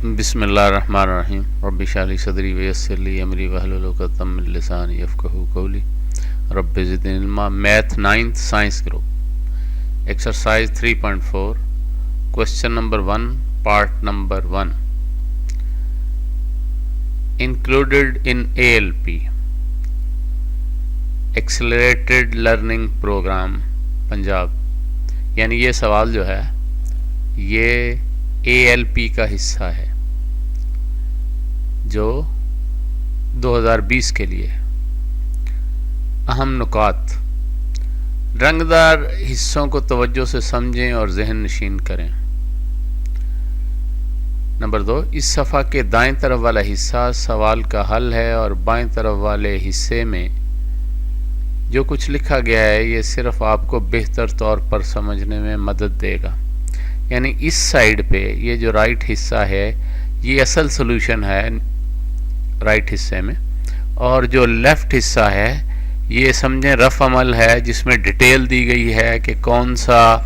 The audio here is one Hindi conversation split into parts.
बिस्मिल्लाहिर्रहमानिर्रहीम रब्बि इश्रह ली सदरी वयस्सिर ली अमरी वहलुल उक़दतम मिन लिसानी यफ़क़हू क़ौली रब्बि ज़िदनी इल्मा। Math 9th science group exercise 3.4 question number 1 part number 1 included in ALP accelerated learning program Punjab. यानी ये सवाल जो है ये ALP का हिस्सा है जो 2020 के लिए। अहम नुकात, रंगदार हिस्सों को तवज्जो से समझें और जहन नशीन करें। नंबर 2, इस सफ़ा के दाएं तरफ वाला हिस्सा सवाल का हल है और बाएं तरफ वाले हिस्से में जो कुछ लिखा गया है ये सिर्फ आपको बेहतर तौर पर समझने में मदद देगा। यानी इस साइड पे ये जो राइट हिस्सा है ये असल सॉल्यूशन है राइट हिस्से में, और जो लेफ्ट हिस्सा है ये समझें रफ अमल है जिसमें डिटेल दी गई है कि कौन सा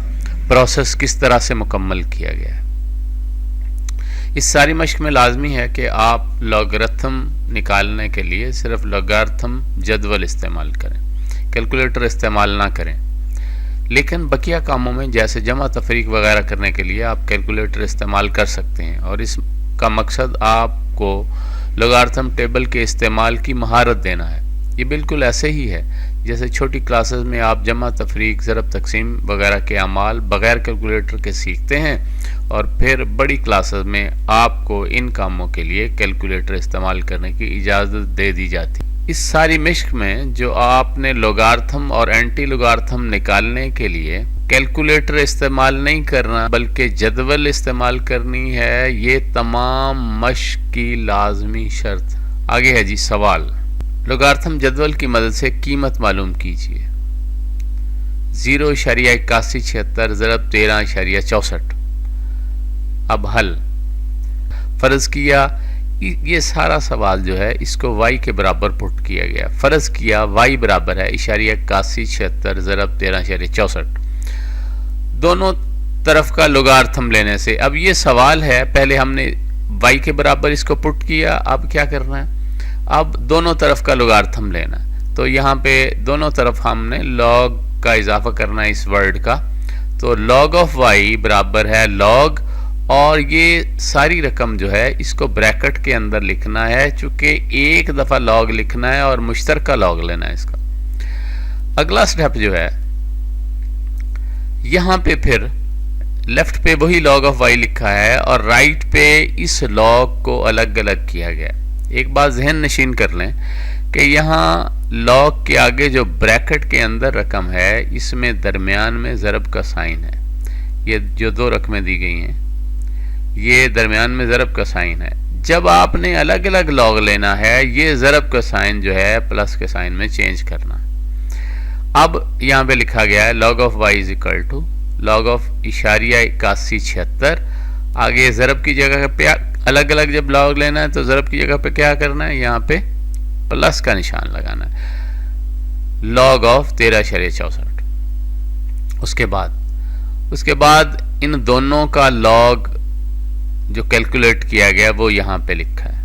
प्रोसेस किस तरह से मुकम्मल किया गया है। इस सारी मश्क में लाजमी है कि आप लॉगरिथम निकालने के लिए सिर्फ लॉगरिथम जदवल इस्तेमाल करें, कैलकुलेटर इस्तेमाल ना करें। लेकिन बकिया कामों में जैसे जमा तफरीक वगैरह करने के लिए आप कैलकुलेटर इस्तेमाल कर सकते हैं, और इसका मकसद आपको लॉगरिथम टेबल के इस्तेमाल की महारत देना है। ये बिल्कुल ऐसे ही है जैसे छोटी क्लासेस में आप जमा तफरीक ज़रब तकसीम वगैरह के अमाल बग़ैर कैलकुलेटर के सीखते हैं, और फिर बड़ी क्लासेस में आपको इन कामों के लिए कैलकुलेटर इस्तेमाल करने की इजाज़त दे दी जाती है। इस सारी मिश्क में जो आपने लॉगरिथम और एंटी लॉगरिथम निकालने के लिए कैलकुलेटर इस्तेमाल नहीं करना बल्कि जदवल इस्तेमाल करनी है, ये तमाम मश्क की लाजमी शर्त। आगे है जी सवाल। लॉगरिथम जदवल की मदद से कीमत मालूम कीजिए। 0.8176 ज़रब 13.64। अब हल। फ़र्ज़ किया ये सारा सवाल जो है इसको y के बराबर पुट किया गया। फ़र्ज़ किया y बराबर है 8176 ज़रब 13.64। दोनों तरफ का लॉगरिथम लेने से अब ये सवाल है, पहले हमने y के बराबर इसको पुट किया, अब क्या करना है, अब दोनों तरफ का लॉगरिथम लेना है। तो यहाँ पे दोनों तरफ हमने log का इजाफा करना है इस वर्ड का, तो log ऑफ y बराबर है log, और ये सारी रकम जो है इसको ब्रैकेट के अंदर लिखना है, चूंकि एक दफ़ा log लिखना है और मुश्तरका log लेना है इसका। अगला स्टेप जो है यहाँ पे फिर लेफ्ट पे वही log ऑफ y लिखा है और राइट पे इस log को अलग अलग किया गया। एक बात जहन नशीन कर लें कि यहाँ log के आगे जो ब्रैकेट के अंदर रकम है इसमें दरमियान में ज़रब का साइन है। ये जो दो रकमें दी गई हैं ये दरमियान में ज़रब का साइन है। जब आपने अलग अलग log लेना है ये ज़रब का साइन जो है प्लस के साइन में चेंज करना। अब यहाँ पे लिखा गया है log of y is equal to log of 8176। आगे ज़रब की जगह पे अलग अलग जब log लेना है तो ज़रब की जगह पे क्या करना है, यहाँ पे प्लस का निशान लगाना है, log ऑफ 13.64। उसके बाद इन दोनों का log जो कैलकुलेट किया गया वो यहाँ पे लिखा है।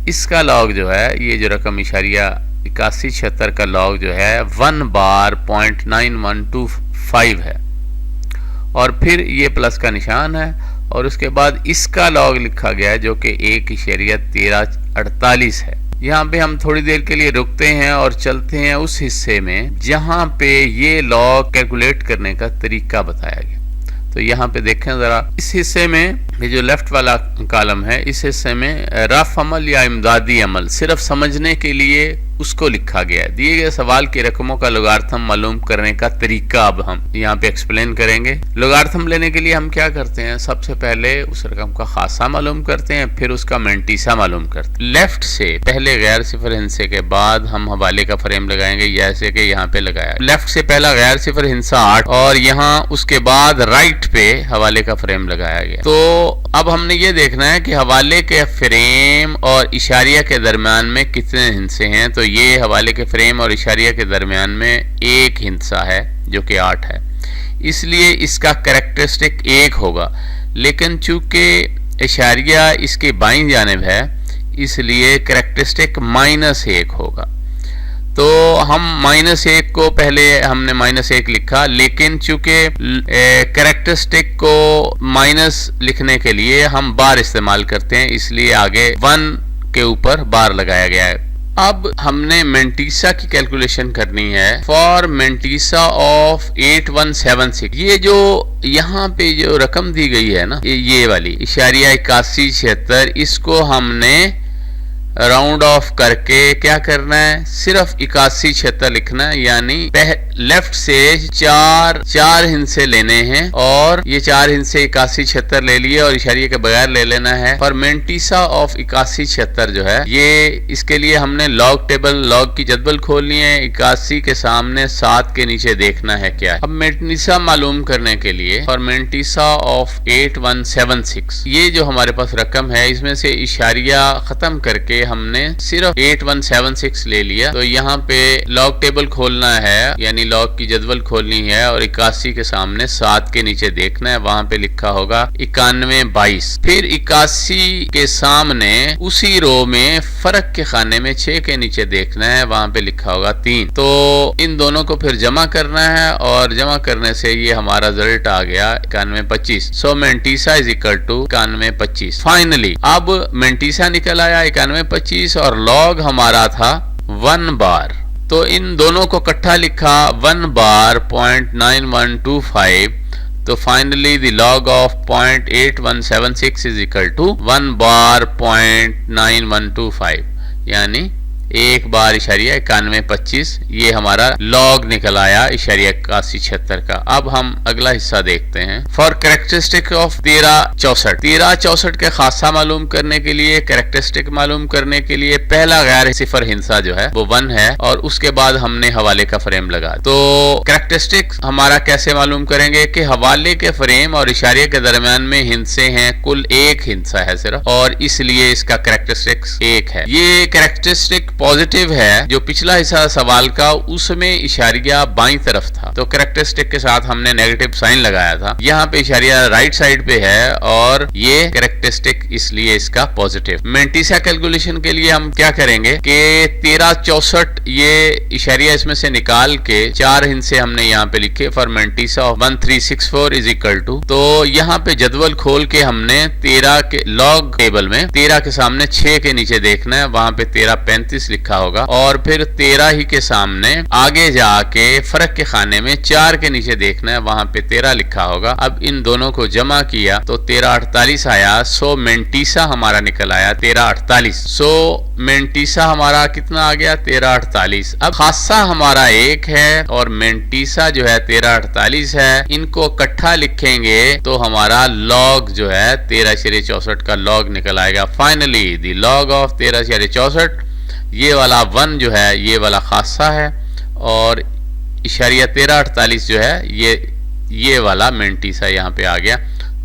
इसका log जो है ये जो रकम 8176 का log जो है 1 बार 0.9125 है, और फिर ये प्लस का निशान है, और उसके बाद इसका log लिखा गया है जो कि 1.1348 है। यहाँ पे हम थोड़ी देर के लिए रुकते हैं और चलते हैं उस हिस्से में जहाँ पे ये log कैलकुलेट करने का तरीका बताया गया। तो यहाँ पे देखें ज़रा, इस हिस्से में ये जो लेफ्ट वाला कॉलम है इस हिस्से में रफ अमल या इमदादी अमल सिर्फ समझने के लिए उसको लिखा गया है। दिए गए सवाल की रकमों का लॉगरिथम मालूम करने का तरीका अब हम यहाँ पे एक्सप्लेन करेंगे। लॉगरिथम लेने के लिए हम क्या करते हैं, सबसे पहले उस रकम का खासा मालूम करते हैं, फिर उसका मेंटीसा मालूम करते हैं। लेफ्ट से पहले गैर सिफर हिंसे के बाद हम हवाले का फ्रेम लगाएंगे, जैसे कि यहाँ पे लगाया। लेफ्ट से पहला गैर सिफर हिंसा 8 और यहाँ उसके बाद राइट पे हवाले का फ्रेम लगाया गया। तो अब हमने ये देखना है कि हवाले के फ्रेम और इशारिया के दरमियान में कितने हिस्से हैं। तो ये हवाले के फ्रेम और इशारिया के दरमियान में एक हिस्सा है जो कि 8 है, इसलिए इसका कैरेक्टरिस्टिक 1 होगा। लेकिन चूंकि इशारिया इसकी बाईं जानिब है, इसलिए कैरेक्टरिस्टिक -1 होगा। तो हम -1 को पहले हमने -1 लिखा, लेकिन चूंकि कैरेक्टरिस्टिक को माइनस लिखने के लिए हम बार इस्तेमाल करते हैं, इसलिए आगे 1 के ऊपर बार लगाया गया है। अब हमने मेंटीसा की कैलकुलेशन करनी है फॉर मेंटीसा ऑफ 8176। ये जो यहाँ पे जो रकम दी गई है ना, ये वाली इशारिया 8176, इसको हमने राउंड ऑफ करके क्या करना है, सिर्फ 8176 लिखना है, यानी लेफ्ट से चार हिस्से लेने हैं और ये 4 हिस्से 8176 ले लिए और इशारिये के बगैर ले लेना है। फॉर मेंटीसा ऑफ 8176 जो है, ये इसके लिए हमने लॉग टेबल, लॉग की जदवल खोलनी है। 81 के सामने 7 के नीचे देखना है क्या है। अब मेंटीसा मालूम करने के लिए फॉर मेंटीसा ऑफ 8176, ये जो हमारे पास रकम है, इसमें से इशारिया खत्म करके हमने सिर्फ 8176 ले लिया। तो यहाँ पे लॉग टेबल खोलना है, यानी लॉग की जदवल खोलनी है और 81 के सामने 7 के नीचे देखना है। वहां पे लिखा होगा 9122। फिर 81 के सामने उसी रो में फर्क के खाने में 6 के नीचे देखना है, वहां पे लिखा होगा 3। तो इन दोनों को फिर जमा करना है और जमा करने से ये हमारा रिजल्ट आ गया 9125। So mantissa is equal to 9125। Finally अब मेंटीसा निकल आया 9125 और लॉग हमारा था 1 बार। तो इन दोनों को इकट्ठा लिखा 1 बार 0.9125। तो finally the log of 0.8176 is equal to 1 bar 0.9125, यानी 1 बार इशारिया 9125। ये हमारा लॉग निकल आया इशारिया 8176 का। अब हम अगला हिस्सा देखते हैं। फॉर कैरेक्टरिस्टिक ऑफ 1364 के खासा मालूम करने के लिए, कैरेक्टरिस्टिक मालूम करने के लिए पहला गैर सिफर हिस्सा जो है वो 1 है और उसके बाद हमने हवाले का फ्रेम लगा। तो कैरेक्टरिस्टिक हमारा कैसे मालूम करेंगे कि हवाले के फ्रेम और इशारे के दरमियान में हिस्से हैं, कुल 1 हिस्सा है सिर्फ, और इसलिए इसका कैरेक्टरिस्टिक 1 है। ये कैरेक्टरिस्टिक पॉजिटिव है। जो पिछला हिस्सा सवाल का, उसमें इशारिया बाईं तरफ था, तो कैरेक्टरिस्टिक के साथ हमने नेगेटिव साइन लगाया था। यहाँ पे इशारिया राइट साइड पे है और ये कैरेक्टरिस्टिक इसलिए इसका पॉजिटिव। मेंटीसा कैलकुलेशन के लिए हम क्या करेंगे कि 1364 ये इशारिया इसमें से निकाल के 4 हिस्से हमने यहाँ पे लिखे। For mantissa of 1364 is equal to, तो यहाँ पे जदवल खोल के हमने 13 के लॉग टेबल में 13 के सामने 6 के नीचे देखना है, वहां पे 1335 लिखा होगा और फिर 13 ही के सामने आगे जाके फर्क के खाने में 4 के नीचे देखना है, वहां पे 13 लिखा होगा। अब इन दोनों को जमा किया तो 1348 आया। सो मेंटीसा हमारा निकल आया 1348। सो मेंटीसा हमारा कितना आ गया 1348। अब खासा हमारा 1 है और मेंटीसा जो है 1348 है। इनको इकट्ठा लिखेंगे तो हमारा लॉग जो है 1364 का लॉग निकल आएगा। फाइनली द लॉग ऑफ 1364, ये वाला 1 जो है ये वाला खासा है और इशारिया 1348 जो है ये वाला मेंटीसा यहाँ पे आ गया।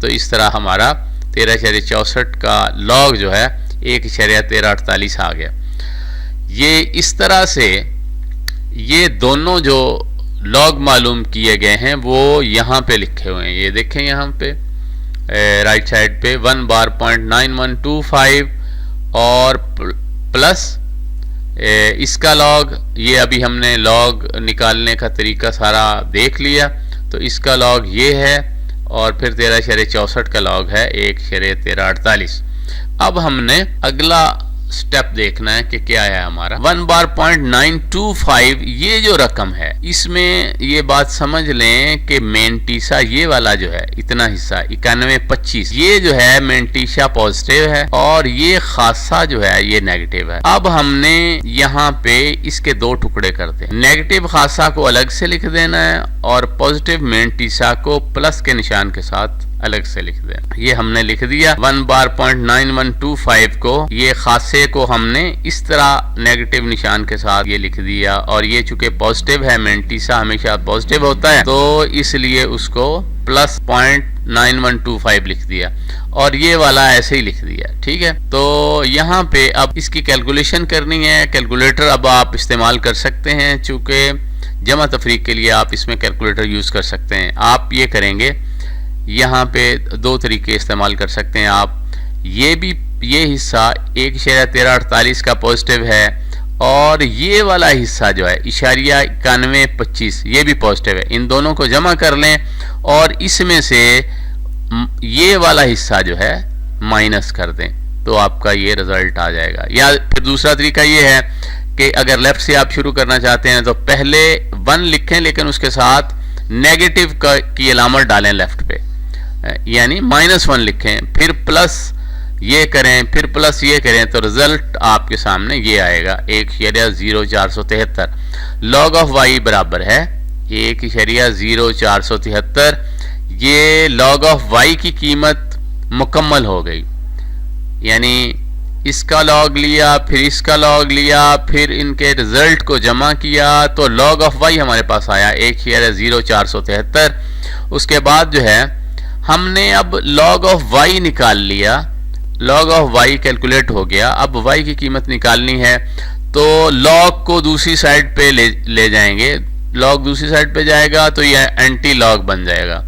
तो इस तरह हमारा 1364 का लॉग जो है 1.1348 आ गया। ये इस तरह से ये दोनों जो लॉग मालूम किए गए हैं वो यहाँ पे लिखे हुए हैं। ये देखें यहाँ पे राइट साइड पे 1 बार 0.9125 और प्लस इसका लॉग, ये अभी हमने लॉग निकालने का तरीका सारा देख लिया। तो इसका लॉग ये है और फिर 13.64 का लॉग है 1.1348। अब हमने अगला स्टेप देखना है कि क्या है हमारा 1 बार 0.925। ये जो रकम है इसमें ये बात समझ लें कि मेंटीसा ये वाला जो है इतना हिस्सा 9125, ये जो है मेंटीसा पॉजिटिव है और ये खासा जो है ये नेगेटिव है। अब हमने यहाँ पे इसके 2 टुकड़े करते हैं। नेगेटिव खासा को अलग से लिख देना है और पॉजिटिव मेंटीसा को प्लस के निशान के साथ अलग से लिख देना। ये हमने लिख दिया 1 बार 0.9125 को, ये खासे को हमने इस तरह नेगेटिव निशान के साथ ये लिख दिया और ये चूंकि पॉजिटिव है, मेंटीसा हमेशा पॉजिटिव होता है, तो इसलिए उसको प्लस 0.9125 लिख दिया और ये वाला ऐसे ही लिख दिया। ठीक है, तो यहाँ पे अब इसकी कैलकुलेशन करनी है। कैलकुलेटर अब आप इस्तेमाल कर सकते हैं, चूंकि जमा तफरीक के लिए आप इसमें कैलकुलेटर यूज कर सकते हैं। आप ये करेंगे, यहाँ पे 2 तरीके इस्तेमाल कर सकते हैं आप। ये हिस्सा 1.1348 का पॉजिटिव है, और ये वाला हिस्सा जो है 91.25 ये भी पॉजिटिव है। इन दोनों को जमा कर लें और इसमें से ये वाला हिस्सा जो है माइनस कर दें, तो आपका ये रिजल्ट आ जाएगा। या फिर दूसरा तरीका ये है कि अगर लेफ्ट से आप शुरू करना चाहते हैं तो पहले 1 लिखें, लेकिन उसके साथ नेगेटिव की अलामत डालें लेफ्ट पे, यानी -1 लिखें, फिर प्लस ये करें, फिर प्लस ये करें, तो रिजल्ट आपके सामने ये आएगा 1.0473। लॉग ऑफ वाई बराबर है 1.0473। ये लॉग ऑफ वाई की कीमत मुकम्मल हो गई, यानी इसका लॉग लिया, फिर इसका लॉग लिया, फिर इनके रिजल्ट को जमा किया, तो लॉग ऑफ वाई हमारे पास आया 1.0473। उसके बाद जो है हमने अब लॉग ऑफ वाई निकाल लिया, लॉग ऑफ वाई कैलकुलेट हो गया। अब वाई की कीमत निकालनी है तो लॉग को दूसरी साइड पे ले जाएंगे, लॉग दूसरी साइड पे जाएगा तो यह एंटी लॉग बन जाएगा।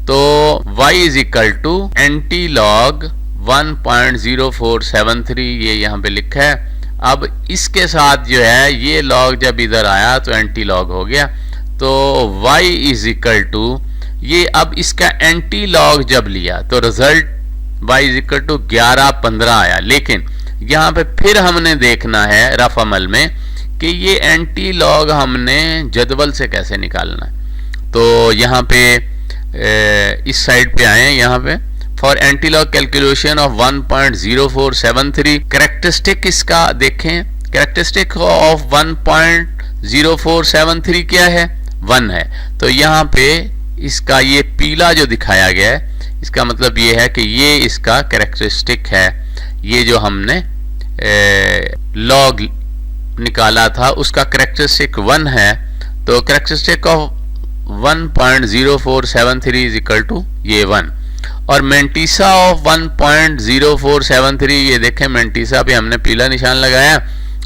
तो y is equal to anti log 1.0473, ये यहाँ पे लिखा है। अब इसके साथ जो है ये लॉग जब इधर आया तो एंटी लॉग हो गया, तो y इज इक्वल टू ये, अब इसका एंटी लॉग जब लिया तो result y is equal to 11.15 आया। लेकिन यहाँ पे फिर हमने देखना है रफ अमल में कि ये एंटी लॉग हमने जदवल से कैसे निकालना है। तो यहाँ पे इस साइड पे आए, यहाँ पे for anti log calculation of 1.0473, characteristic इसका देखें, कैरेक्टरिस्टिक ऑफ 1.0473 क्या है, 1 है। तो यहाँ पे इसका ये पीला जो दिखाया गया है, इसका मतलब ये है कि ये इसका कैरेक्टरिस्टिक है। ये जो हमने लॉग निकाला था उसका कैरेक्टरिस्टिक 1 है, तो characteristic of 1.0473 is equal to ये 1। और मेंटीसा ऑफ 1.0473, ये देखें मेंटीसा पे हमने पीला निशान लगाया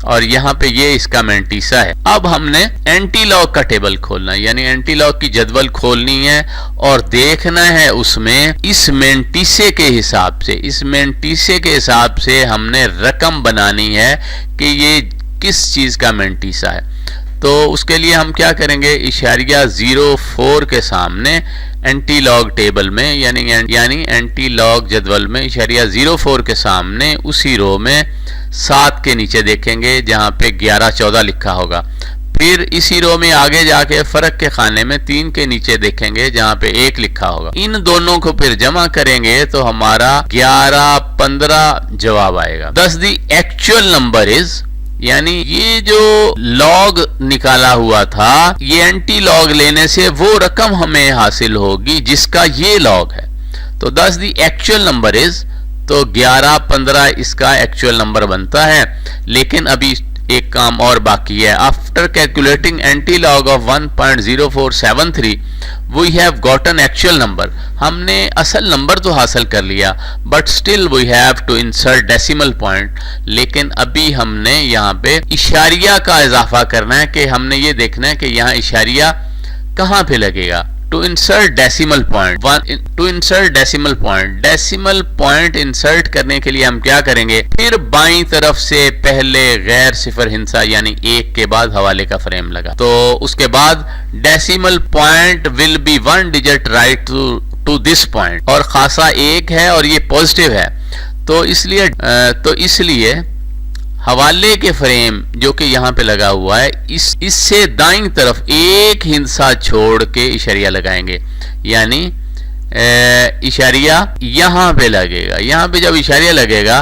और यहाँ पे ये इसका मेंटीसा है। अब हमने एंटी लॉग का टेबल खोलना है, यानी एंटी लॉग की जदवल खोलनी है और देखना है उसमें इस मेंटीसे के हिसाब से, इस मेंटीसे के हिसाब से हमने रकम बनानी है कि ये किस चीज का मेंटीसा है। तो उसके लिए हम क्या करेंगे, *04 के सामने एंटी लॉग टेबल में यानी एंटी लॉग जदवल में *04 के सामने उसी रो में 7 के नीचे देखेंगे जहां पे 11-14 लिखा होगा। फिर इसी रो में आगे जाके फर्क के खाने में 3 के नीचे देखेंगे जहां पे 1 लिखा होगा। इन दोनों को फिर जमा करेंगे तो हमारा 11-15 जवाब आएगा। Thus the actual number is, यानी ये जो लॉग निकाला हुआ था, ये एंटी लॉग लेने से वो रकम हमें हासिल होगी जिसका ये लॉग है। तो 10 दी एक्चुअल नंबर इज, तो 11-15 इसका एक्चुअल नंबर बनता है। लेकिन अभी एक काम और बाकी है। After calculating anti log of 1.0473 we have gotten actual number. हमने असल नंबर तो हासिल कर लिया, but still we have to insert decimal point. लेकिन अभी हमने यहाँ पे इशारिया का इजाफा करना है कि हमने ये देखना है कि यहाँ इशारिया कहाँ पे लगेगा। To insert decimal point, decimal point insert करने के लिए हम क्या करेंगे, फिर बाईं तरफ से पहले गैर सिफर हिंसा यानी 1 के बाद हवाले का फ्रेम लगा, तो उसके बाद decimal point will be 1 digit right to this point, और खासा 1 है और ये पॉजिटिव है, तो इसलिए हवाले के फ्रेम जो कि यहाँ पे लगा हुआ है इससे दाईं तरफ एक हिंसा छोड़ के इशारिया लगाएंगे, यानी इशारिया यहाँ पे लगेगा। यहाँ पे जब इशारिया लगेगा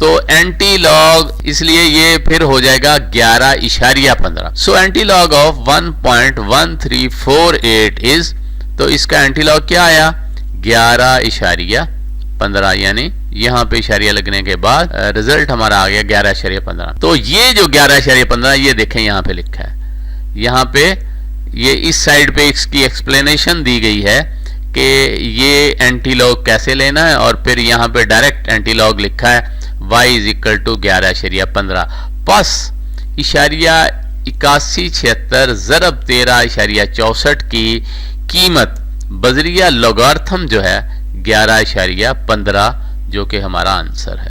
तो एंटी लॉग, इसलिए ये फिर हो जाएगा 11.15। So anti log of 1.1348 is, तो इसका एंटी लॉग क्या आया 11.15, यानी यहाँ पे इशारिया लगने के बाद रिजल्ट हमारा आ गया 11.15। तो ये जो 11.15 ये देखें यहाँ पे लिखा है, यहाँ पे ये इस साइड पे इसकी एक्सप्लेनेशन दी गई है कि ये एंटी लॉग कैसे लेना है, और फिर यहाँ पे डायरेक्ट एंटी लॉग लिखा है y is equal to 11.15 plus इशारिया 8176 ज़रब 13.64 की कीमत बजरिया लोगार्थम जो है 11.15 जो कि हमारा आंसर है।